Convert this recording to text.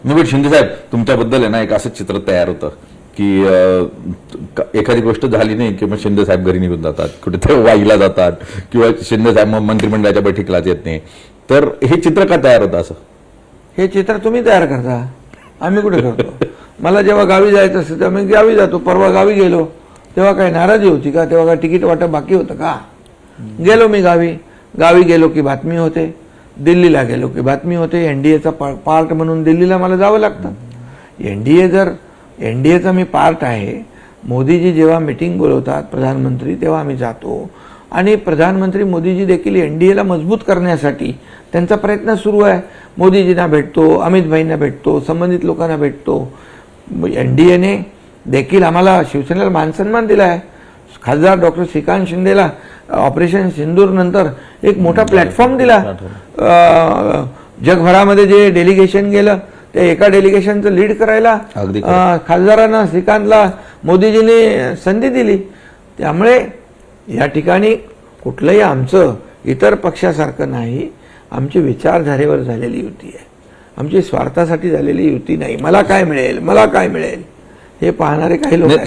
पण शिंदे साहेब तुमच्याबद्दल आहे ना एक असं चित्र तयार होतं की एखादी गोष्ट झाली नाही की मग शिंदे साहेब घरी निघून जातात, कुठे ते वाईला जातात किंवा शिंदे साहेब मग मंत्रिमंडळाच्या बैठकीलाच येत नाही. तर हे चित्र का तयार होतं असं? हे चित्र तुम्ही तयार करता, आम्ही कुठे करतो. मला जेव्हा गावी जायचं असतं तेव्हा मी गावी जातो. परवा गावी गेलो तेव्हा काही नाराजी होती का? तेव्हा काय तिकीट वाटप बाकी होतं का? गेलो मी गावी गेलो की बातमी होते, दिल्लीला गेलो की बातमी होते. एनडीएचा पार्ट म्हणून दिल्लीला मला जावं लागतं. एनडीएचा मी पार्ट आहे. मोदीजी जेव्हा मीटिंग बोलवतात प्रधानमंत्री तेव्हा आम्ही जातो. आणि प्रधानमंत्री मोदीजी देखील एनडीएला मजबूत करण्यासाठी त्यांचा प्रयत्न सुरू आहे. मोदीजींना भेटतो, अमित भाईंना भेटतो, संबंधित लोकांना भेटतो. एनडीएने देखील आम्हाला शिवसेनेला मानसन्मान दिला आहे. खासदार डॉक्टर श्रीकांत शिंदेला ऑपरेशन सिंदूर नंतर एक मोठा प्लॅटफॉर्म दिला. जगभरामध्ये जे डेलिगेशन गेलं ते एका डेलिगेशनचं लीड करायला खासदारांना श्रीकांतला मोदीजींनी संधी दिली. त्यामुळे या ठिकाणी कुठलंही आमचं इतर पक्षासारखं नाही. आमची विचारधारेवर झालेली युती आहे, आमची स्वार्थासाठी झालेली युती नाही. मला काय मिळेल हे पाहणारे काही लोक आहेत.